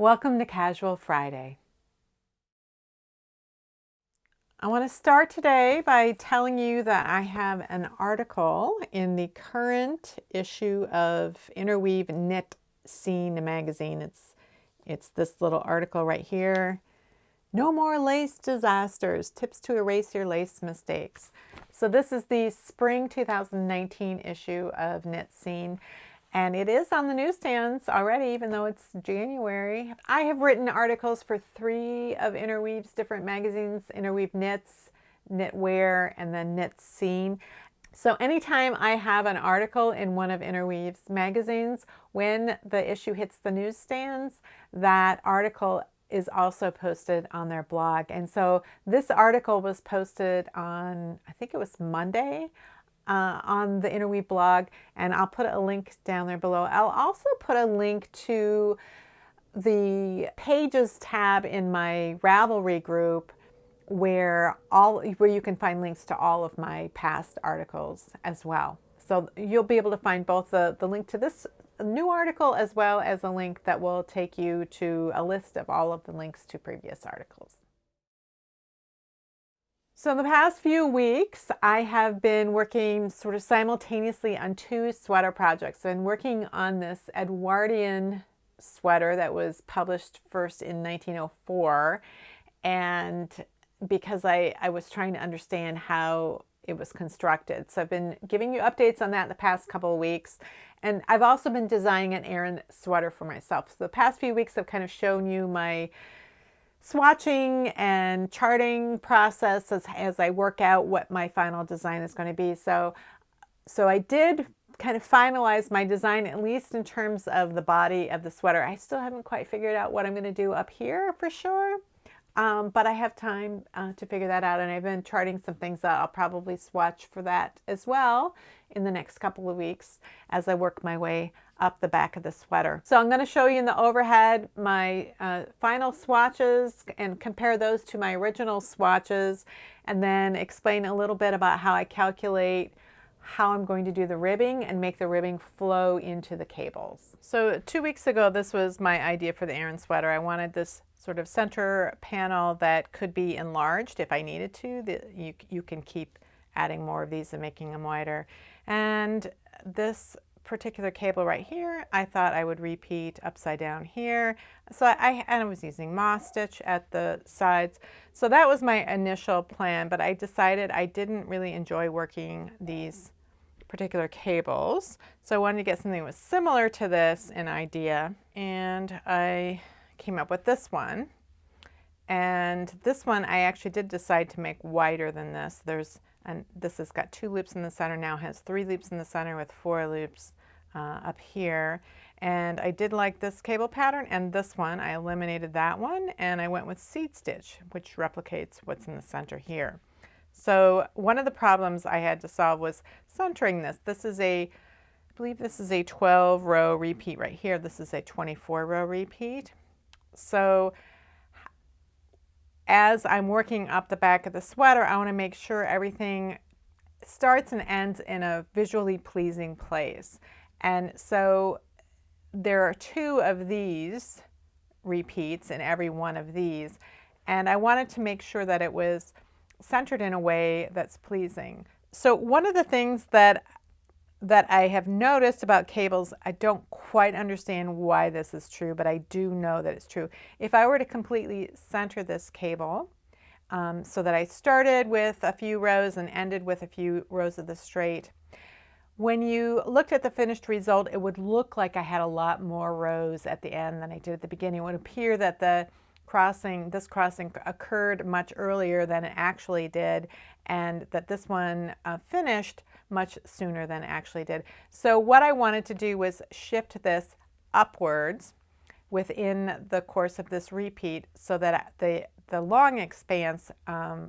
Welcome to Casual Friday. I want to start today by telling you that I have an article in the current issue of Interweave Knit Scene magazine. It's this little article right here. No more lace disasters, tips to erase your lace mistakes. So this is the spring 2019 issue of Knit Scene. And it is on the newsstands already, even though it's January. I have written articles for 3 of Interweave's different magazines, Interweave Knits, Knitwear, and then Knit Scene. So anytime I have an article in one of Interweave's magazines, when the issue hits the newsstands, that article is also posted on their blog. And so this article was posted on, I think it was Monday, on the Interweave blog, and I'll put a link down there below. I'll also put a link to the Pages tab in my Ravelry group where you can find links to all of my past articles as well. So you'll be able to find both the link to this new article as well as a link that will take you to a list of all of the links to previous articles. So in the past few weeks, I have been working sort of simultaneously on 2 sweater projects. I've been working on this Edwardian sweater that was published first in 1904. And because I was trying to understand how it was constructed. So I've been giving you updates on that the past couple of weeks. And I've also been designing an Aran sweater for myself. So the past few weeks I've kind of shown you my swatching and charting process as I work out what my final design is going to be. So I did kind of finalize my design, at least in terms of the body of the sweater. I still haven't quite figured out what I'm going to do up here for sure, but I have time to figure that out, and I've been charting some things out. I'll probably swatch for that as well in the next couple of weeks as I work my way up the back of the sweater. So I'm going to show you in the overhead my final swatches and compare those to my original swatches, and then explain a little bit about how I calculate how I'm going to do the ribbing and make the ribbing flow into the cables. So 2 weeks ago, this was my idea for the Aran sweater. I wanted this sort of center panel that could be enlarged if I needed to. You can keep adding more of these and making them wider. And this particular cable right here, I thought I would repeat upside down here. So I was using moss stitch at the sides. So that was my initial plan, but I decided I didn't really enjoy working these particular cables. So I wanted to get something that was similar to this in idea, and I came up with this one. And this one I actually did decide to make wider than this. This has got 2 loops in the center, now has 3 loops in the center with 4 loops up here. And I did like this cable pattern, and this one, I eliminated that one, and I went with seed stitch, which replicates what's in the center here. So one of the problems I had to solve was centering this. I believe this is a 12-row repeat right here. This is a 24-row repeat. So as I'm working up the back of the sweater, I want to make sure everything starts and ends in a visually pleasing place. And so there are 2 of these repeats in every one of these. And I wanted to make sure that it was centered in a way that's pleasing. So one of the things that I have noticed about cables, I don't quite understand why this is true, but I do know that it's true. If I were to completely center this cable, so that I started with a few rows and ended with a few rows of the straight, when you looked at the finished result, it would look like I had a lot more rows at the end than I did at the beginning. It would appear that this crossing occurred much earlier than it actually did, and that this one finished much sooner than it actually did. So what I wanted to do was shift this upwards within the course of this repeat so that the long expanse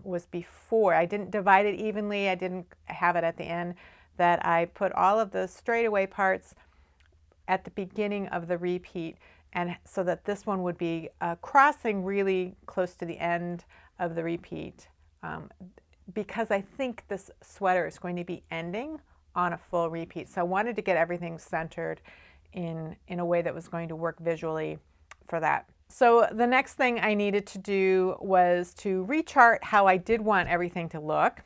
was before. I didn't divide it evenly. I didn't have it at the end. That I put all of the straightaway parts at the beginning of the repeat, and so that this one would be crossing really close to the end of the repeat, because I think this sweater is going to be ending on a full repeat. So I wanted to get everything centered in a way that was going to work visually for that. So the next thing I needed to do was to rechart how I did want everything to look,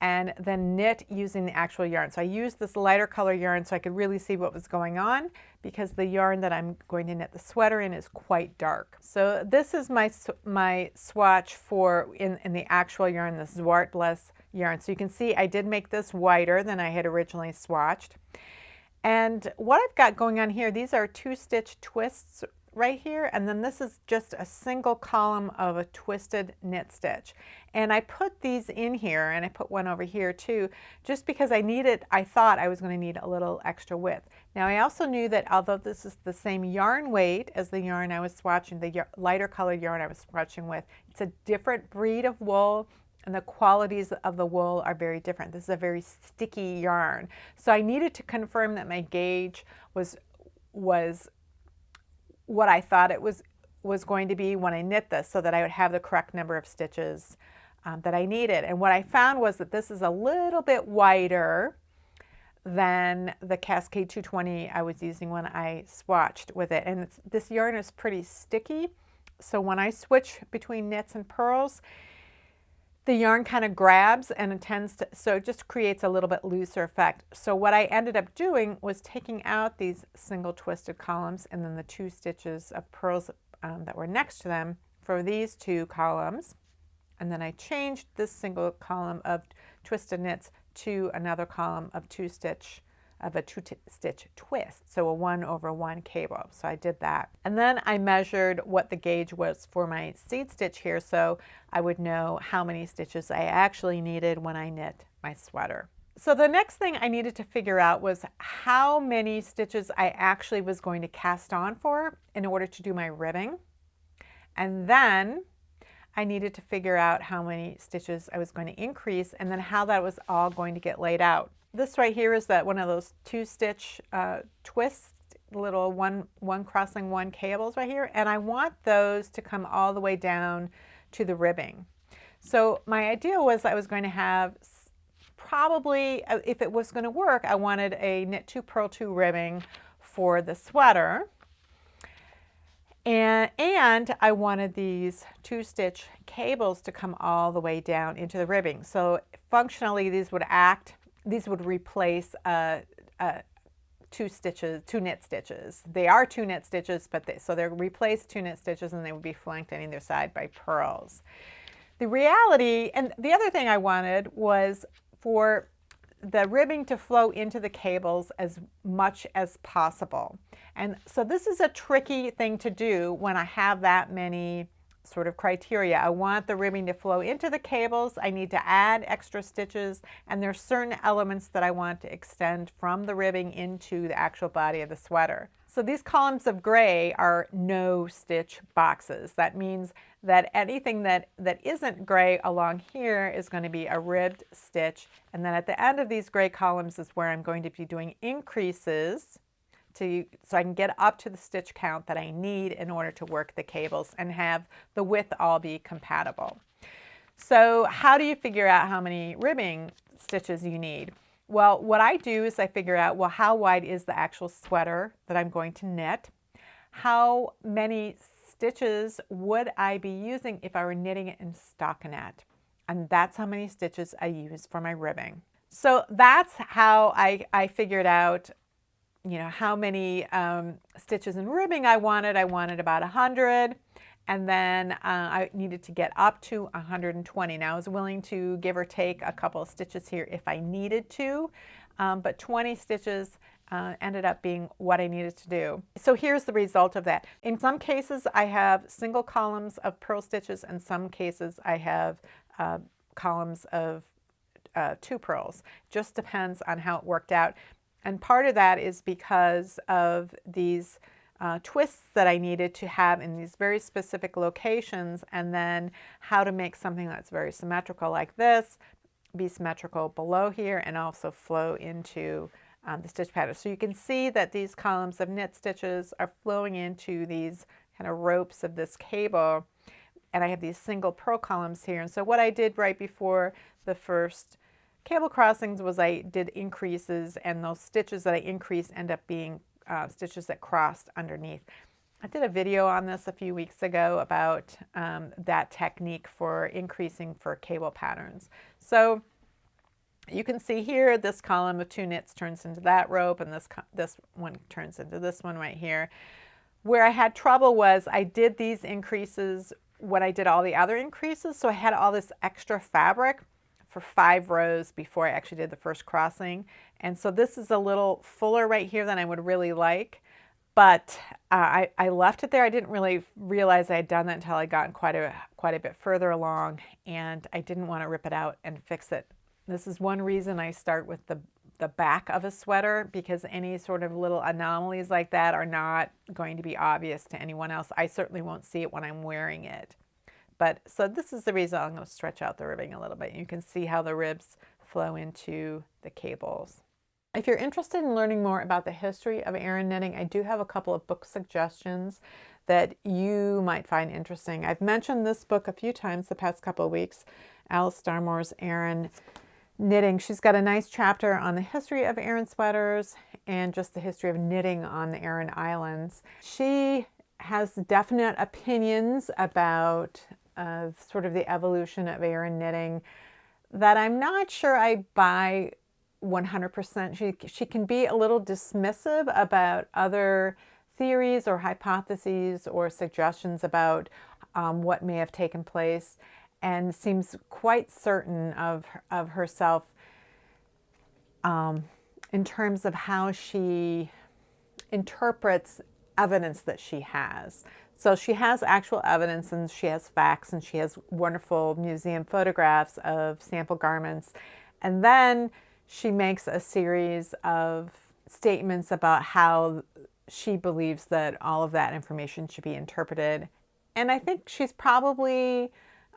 and then knit using the actual yarn. So I used this lighter color yarn so I could really see what was going on, because the yarn that I'm going to knit the sweater in is quite dark. So this is my swatch for in the actual yarn, the Zwartbles yarn. So you can see I did make this whiter than I had originally swatched. And what I've got going on here, these are 2-stitch twists right here, and then this is just a single column of a twisted knit stitch. And I put these in here, and I put one over here too, just because I thought I was going to need a little extra width. Now I also knew that although this is the same yarn weight as the yarn I was swatching, the lighter colored yarn I was swatching with, it's a different breed of wool, and the qualities of the wool are very different. This is a very sticky yarn. So I needed to confirm that my gauge was what I thought it was going to be when I knit this, so that I would have the correct number of stitches that I needed. And what I found was that this is a little bit wider than the Cascade 220 I was using when I swatched with it. And this yarn is pretty sticky, so when I switch between knits and purls, the yarn kind of grabs and it tends to, so it just creates a little bit looser effect. So what I ended up doing was taking out these single twisted columns and then the 2 stitches of purls that were next to them for these 2 columns. And then I changed this single column of twisted knits to another column of 2-stitch twist, so a 1/1 cable. So I did that. And then I measured what the gauge was for my seed stitch here, so I would know how many stitches I actually needed when I knit my sweater. So the next thing I needed to figure out was how many stitches I actually was going to cast on for in order to do my ribbing. And then I needed to figure out how many stitches I was going to increase, and then how that was all going to get laid out. This right here is one of those 2-stitch twists, little one crossing one cables right here, and I want those to come all the way down to the ribbing. So my idea was I was going to have probably, if it was going to work, I wanted a knit 2 purl 2 ribbing for the sweater. And I wanted these 2-stitch cables to come all the way down into the ribbing. So functionally these would replace 2 knit stitches. They are 2 knit stitches, but so they're replaced 2 knit stitches, and they would be flanked on either side by purls. The reality, and the other thing I wanted was for the ribbing to flow into the cables as much as possible. And so this is a tricky thing to do when I have that many sort of criteria. I want the ribbing to flow into the cables. I need to add extra stitches, and there's certain elements that I want to extend from the ribbing into the actual body of the sweater. So these columns of gray are no stitch boxes. That means that anything that isn't gray along here is going to be a ribbed stitch, and then at the end of these gray columns is where I'm going to be doing increases so I can get up to the stitch count that I need in order to work the cables and have the width all be compatible. So how do you figure out how many ribbing stitches you need? Well, what I do is I figure out, well, how wide is the actual sweater that I'm going to knit? How many stitches would I be using if I were knitting it in stockinette? And that's how many stitches I use for my ribbing. So that's how I figured out, you know, how many stitches in ribbing I wanted. I wanted about 100, and then I needed to get up to 120. Now I was willing to give or take a couple of stitches here if I needed to, but 20 stitches ended up being what I needed to do. So here's the result of that. In some cases I have single columns of purl stitches, and some cases I have columns of 2 purls. Just depends on how it worked out. And part of that is because of these twists that I needed to have in these very specific locations, and then how to make something that's very symmetrical like this, be symmetrical below here, and also flow into the stitch pattern. So you can see that these columns of knit stitches are flowing into these kind of ropes of this cable, and I have these single purl columns here. And so what I did right before the first cable crossings was I did increases, and those stitches that I increased end up being stitches that crossed underneath. I did a video on this a few weeks ago about that technique for increasing for cable patterns. So you can see here, this column of 2 knits turns into that rope, and this one turns into this one right here. Where I had trouble was I did these increases when I did all the other increases, so I had all this extra fabric for 5 rows before I actually did the first crossing. And so this is a little fuller right here than I would really like. But I left it there. I didn't really realize I had done that until I got quite a bit further along, and I didn't want to rip it out and fix it. This is one reason I start with the back of a sweater, because any sort of little anomalies like that are not going to be obvious to anyone else. I certainly won't see it when I'm wearing it. But so this is the reason I'm going to stretch out the ribbing a little bit. You can see how the ribs flow into the cables. If you're interested in learning more about the history of Aran knitting, I do have a couple of book suggestions that you might find interesting. I've mentioned this book a few times the past couple of weeks, Alice Starmore's Aran Knitting. She's got a nice chapter on the history of Aran sweaters and just the history of knitting on the Aran Islands. She has definite opinions about sort of the evolution of Aran knitting that I'm not sure I buy 100%. She can be a little dismissive about other theories or hypotheses or suggestions about what may have taken place, and seems quite certain of herself in terms of how she interprets evidence that she has. So she has actual evidence, and she has facts, and she has wonderful museum photographs of sample garments, and then she makes a series of statements about how she believes that all of that information should be interpreted. And I think she's probably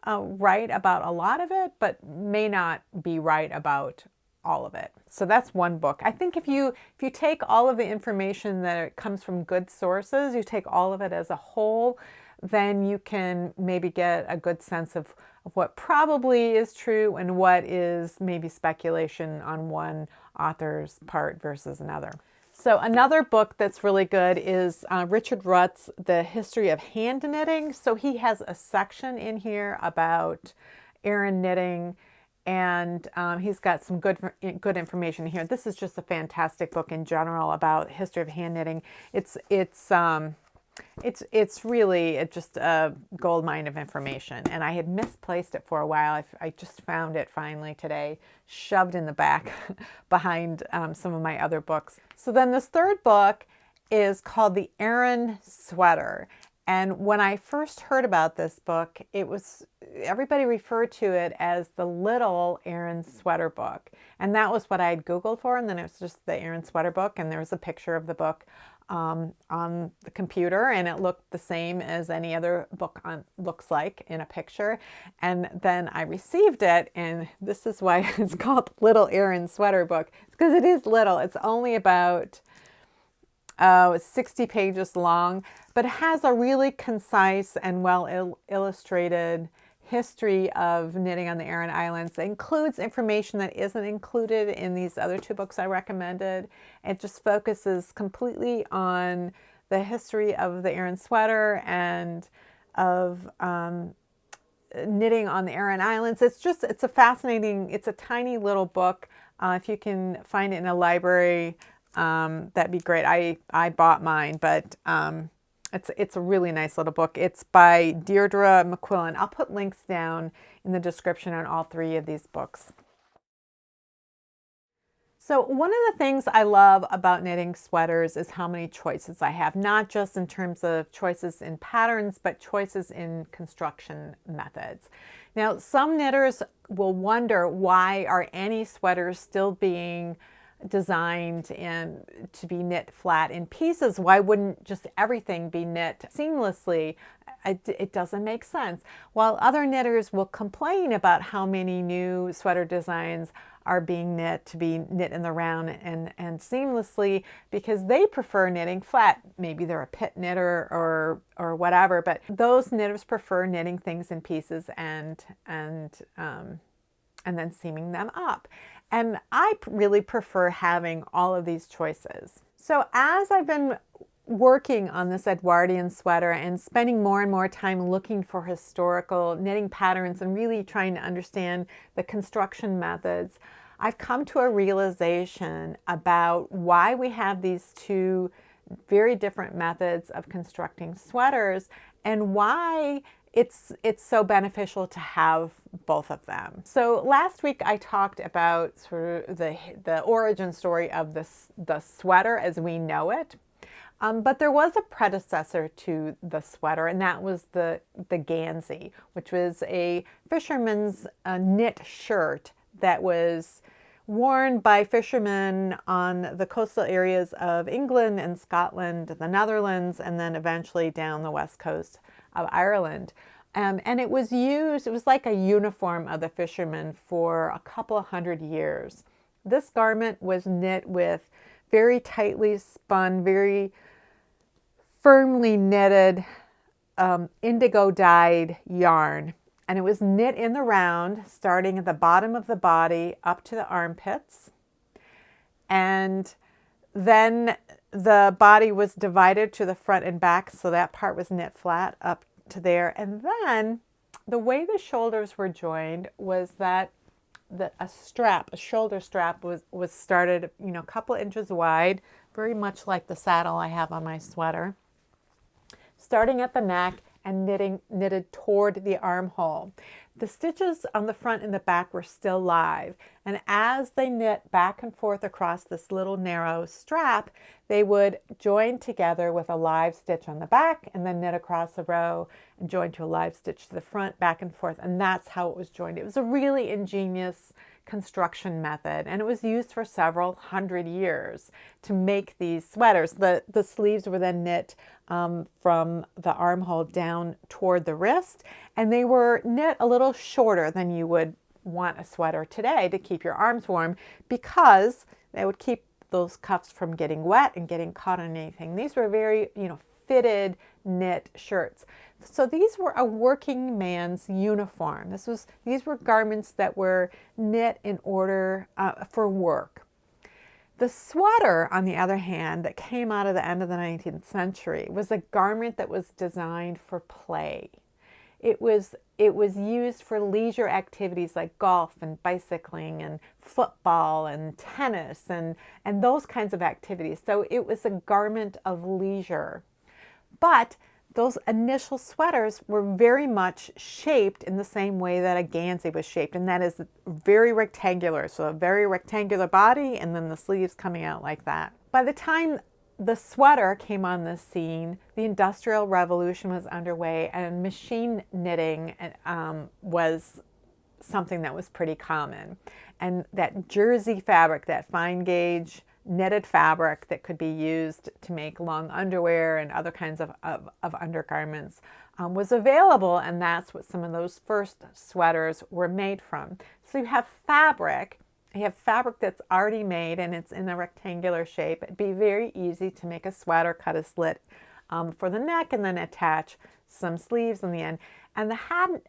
right about a lot of it, but may not be right about all of it. So that's one book. I think if you take all of the information that comes from good sources, you take all of it as a whole, then you can maybe get a good sense of what probably is true and what is maybe speculation on one author's part versus another. So another book that's really good is Richard Rutt's The History of Hand Knitting. So he has a section in here about Aran knitting, and he's got some good information here. This is just a fantastic book in general about history of hand knitting. It's really just a gold mine of information, and I had misplaced it for a while. I just found it finally today, shoved in the back behind some of my other books. So then this third book is called The Aran Sweater, and when I first heard about this book, everybody referred to it as the Little Aran Sweater book, and that was what I had Googled for, and then it was just the Aran Sweater book, and there was a picture of the book on the computer, and it looked the same as any other book looks like in a picture. And then I received it, and this is why it's called Little Aran Sweater Book. It's because it is little. It's only about 60 pages long, but it has a really concise and well illustrated history of knitting on the Aran Islands. It includes information that isn't included in these other 2 books I recommended. It just focuses completely on the history of the Aran sweater and of knitting on the Aran Islands. It's a fascinating, it's a tiny little book. If you can find it in a library, that'd be great. I bought mine, but it's a really nice little book. It's by Deirdre McQuillan. I'll put links down in the description on all 3 of these books. So one of the things I love about knitting sweaters is how many choices I have, not just in terms of choices in patterns, but choices in construction methods. Now, some knitters will wonder, why are any sweaters still being designed and to be knit flat in pieces? Why wouldn't just everything be knit seamlessly? It doesn't make sense. While other knitters will complain about how many new sweater designs are being knit to be knit in the round and seamlessly, because they prefer knitting flat. Maybe they're a pit knitter or whatever, but those knitters prefer knitting things in pieces and then seaming them up. And I really prefer having all of these choices. So as I've been working on this Edwardian sweater and spending more and more time looking for historical knitting patterns and really trying to understand the construction methods, I've come to a realization about why we have these two very different methods of constructing sweaters and why it's so beneficial to have both of them. So last week I talked about sort of the origin story of the sweater as we know it. But there was a predecessor to the sweater, and that was the Gansey, which was a fisherman's knit shirt that was worn by fishermen on the coastal areas of England and Scotland, the Netherlands, and then eventually down the west coast of Ireland. And it was used, it was like a uniform of the fishermen for a couple of hundred years. This garment was knit with very tightly spun, very firmly knitted indigo dyed yarn, and it was knit in the round starting at the bottom of the body up to the armpits, and then the body was divided to the front and back, so that part was knit flat up to there. And then the way the shoulders were joined was that a shoulder strap was started, a couple inches wide, very much like the saddle I have on my sweater, starting at the neck and knitted toward the armhole. The stitches on the front and the back were still live, and as they knit back and forth across this little narrow strap, they would join together with a live stitch on the back and then knit across the row and join to a live stitch to the front, back and forth, and that's how it was joined. It was a really ingenious construction method, and it was used for several hundred years to make these sweaters. The sleeves were then knit from the armhole down toward the wrist, and they were knit a little shorter than you would want a sweater today to keep your arms warm, because they would keep those cuffs from getting wet and getting caught on anything. These were very, fitted knit shirts. So these were a working man's uniform. These were garments that were knit in order for work. The sweater, on the other hand, that came out of the end of the 19th century was a garment that was designed for play. It was used for leisure activities like golf and bicycling and football and tennis and those kinds of activities. So it was a garment of leisure. But those initial sweaters were very much shaped in the same way that a Gansey was shaped, and that is very rectangular. So a very rectangular body and then the sleeves coming out like that. By the time the sweater came on the scene, the Industrial Revolution was underway, and machine knitting was something that was pretty common. And that jersey fabric, that fine gauge knitted fabric that could be used to make long underwear and other kinds of undergarments was available, and that's what some of those first sweaters were made from. So you have fabric that's already made and it's in a rectangular shape. It'd be very easy to make a sweater, cut a slit for the neck, and then attach some sleeves on the end. And the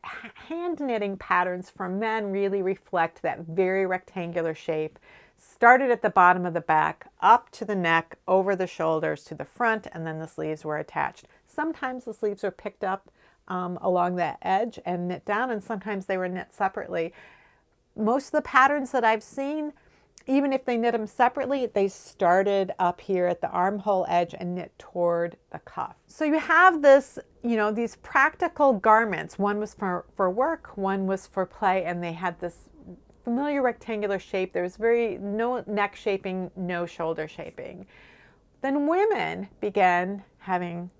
hand knitting patterns for men really reflect that very rectangular shape. Started at the bottom of the back, up to the neck, over the shoulders to the front, and then the sleeves were attached. Sometimes the sleeves were picked up along that edge and knit down, and sometimes they were knit separately. Most of the patterns that I've seen, even if they knit them separately, they started up here at the armhole edge and knit toward the cuff. So you have this, these practical garments. One was for work, one was for play, and they had this familiar rectangular shape. There was no neck shaping, no shoulder shaping. Then women began having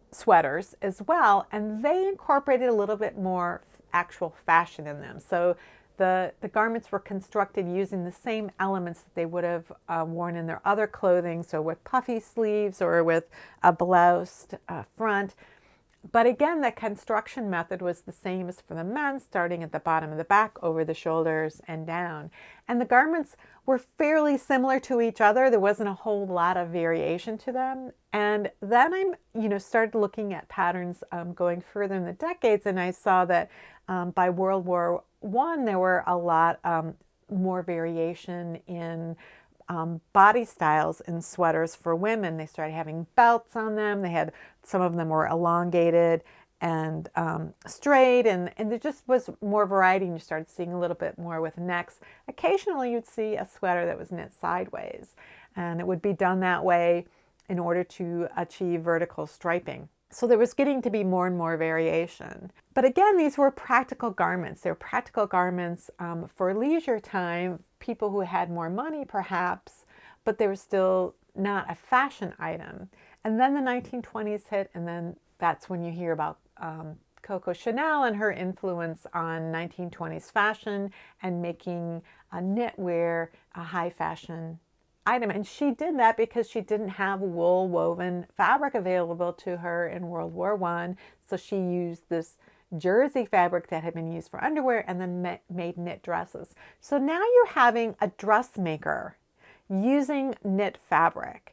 sweaters as well, and they incorporated a little bit more actual fashion in them. So the garments were constructed using the same elements that they would have worn in their other clothing, so with puffy sleeves or with a bloused front. But again, the construction method was the same as for the men, starting at the bottom of the back, over the shoulders, and down. And the garments were fairly similar to each other. There wasn't a whole lot of variation to them. And then I started looking at patterns going further in the decades, and I saw that by World War I, there were a lot more variation in body styles in sweaters for women. They started having belts on them. Some of them were elongated and straight, and there just was more variety, and you started seeing a little bit more with necks. Occasionally you'd see a sweater that was knit sideways, and it would be done that way in order to achieve vertical striping. So there was getting to be more and more variation. But again, these were practical garments. They were practical garments for leisure time, people who had more money perhaps, but they were still not a fashion item. And then the 1920s hit, and then that's when you hear about Coco Chanel and her influence on 1920s fashion and making knitwear a high fashion item. And she did that because she didn't have wool woven fabric available to her in World War I. So she used this jersey fabric that had been used for underwear and then made knit dresses. So now you're having a dressmaker using knit fabric.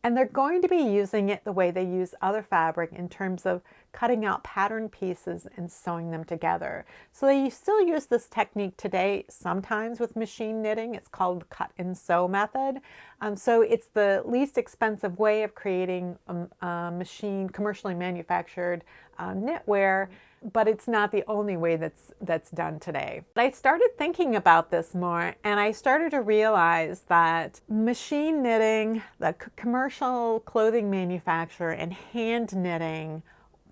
And they're going to be using it the way they use other fabric in terms of cutting out pattern pieces and sewing them together. So they still use this technique today, sometimes with machine knitting. It's called the cut and sew method. So it's the least expensive way of creating machine, commercially manufactured knitwear, but it's not the only way that's done today. I started thinking about this more, and I started to realize that machine knitting, the commercial clothing manufacturer, and hand knitting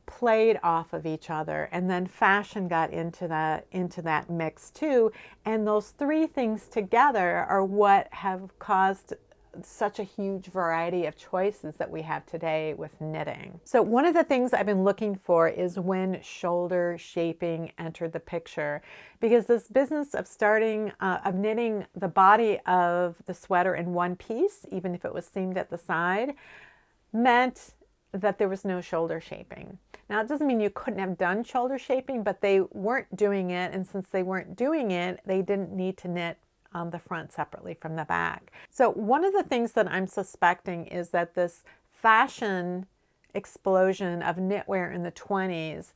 played off of each other, and then fashion got into that mix too. And those three things together are what have caused such a huge variety of choices that we have today with knitting. So one of the things I've been looking for is when shoulder shaping entered the picture, because this business of knitting the body of the sweater in one piece, even if it was seamed at the side, meant that there was no shoulder shaping. Now, it doesn't mean you couldn't have done shoulder shaping, but they weren't doing it, and since they weren't doing it, they didn't need to knit the front separately from the back. So one of the things that I'm suspecting is that this fashion explosion of knitwear in the 20s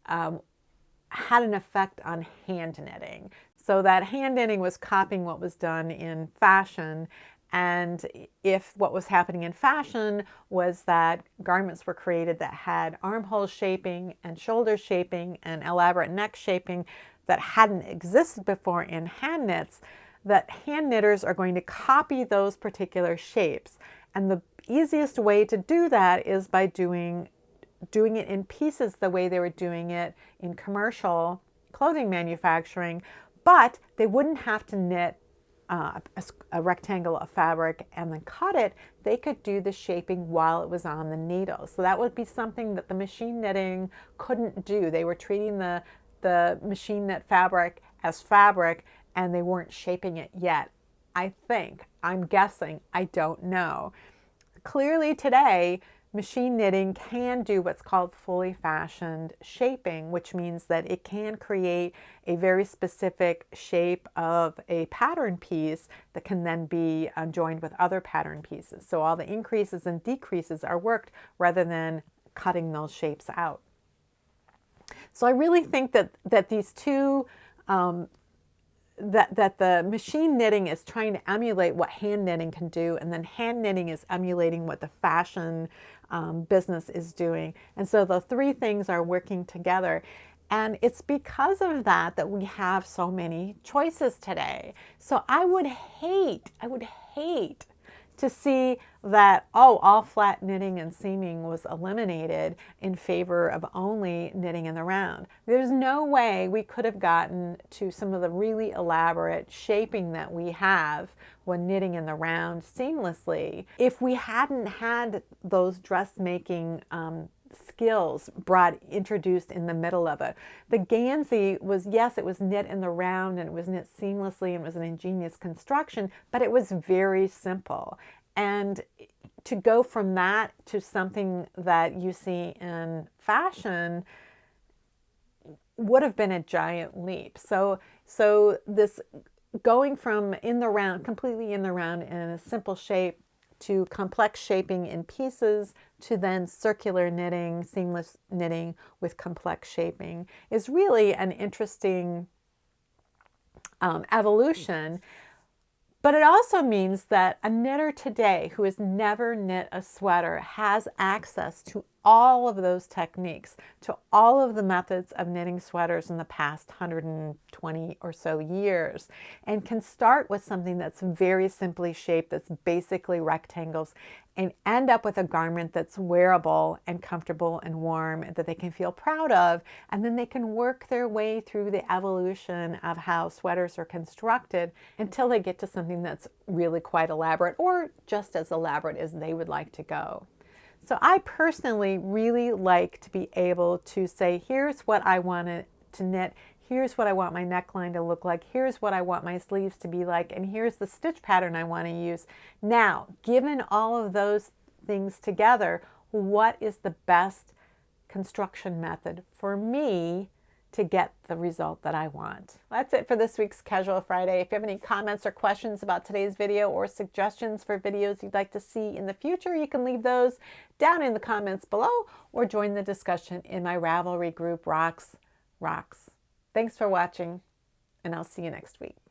had an effect on hand knitting. So that hand knitting was copying what was done in fashion, and if what was happening in fashion was that garments were created that had armhole shaping and shoulder shaping and elaborate neck shaping that hadn't existed before in hand knits, that hand knitters are going to copy those particular shapes. And the easiest way to do that is by doing it in pieces the way they were doing it in commercial clothing manufacturing, but they wouldn't have to knit a rectangle of fabric and then cut it. They could do the shaping while it was on the needle. So that would be something that the machine knitting couldn't do. They were treating the machine knit fabric as fabric, and they weren't shaping it yet. I'm guessing, I don't know. Clearly today, machine knitting can do what's called fully fashioned shaping, which means that it can create a very specific shape of a pattern piece that can then be joined with other pattern pieces. So all the increases and decreases are worked rather than cutting those shapes out. So I really think that these two that the machine knitting is trying to emulate what hand knitting can do, and then hand knitting is emulating what the fashion business is doing. And so the three things are working together. And it's because of that that we have so many choices today. So I would hate to see that, all flat knitting and seaming was eliminated in favor of only knitting in the round. There's no way we could have gotten to some of the really elaborate shaping that we have when knitting in the round seamlessly if we hadn't had those dressmaking skills introduced in the middle of it. The Gansey was, yes, it was knit in the round and it was knit seamlessly and it was an ingenious construction, but it was very simple. And to go from that to something that you see in fashion would have been a giant leap. So this going from in the round, completely in the round in a simple shape, to complex shaping in pieces, to then circular knitting, seamless knitting with complex shaping is really an interesting evolution. But it also means that a knitter today who has never knit a sweater has access to all of those techniques, to all of the methods of knitting sweaters in the past 120 or so years, and can start with something that's very simply shaped, that's basically rectangles, and end up with a garment that's wearable and comfortable and warm that they can feel proud of. And then they can work their way through the evolution of how sweaters are constructed until they get to something that's really quite elaborate, or just as elaborate as they would like to go. So I personally really like to be able to say, here's what I want to knit, here's what I want my neckline to look like, here's what I want my sleeves to be like, and here's the stitch pattern I want to use. Now, given all of those things together, what is the best construction method for me to get the result that I want? That's it for this week's Casual Friday. If you have any comments or questions about today's video or suggestions for videos you'd like to see in the future, you can leave those down in the comments below or join the discussion in my Ravelry group, Rocks. Thanks for watching, and I'll see you next week.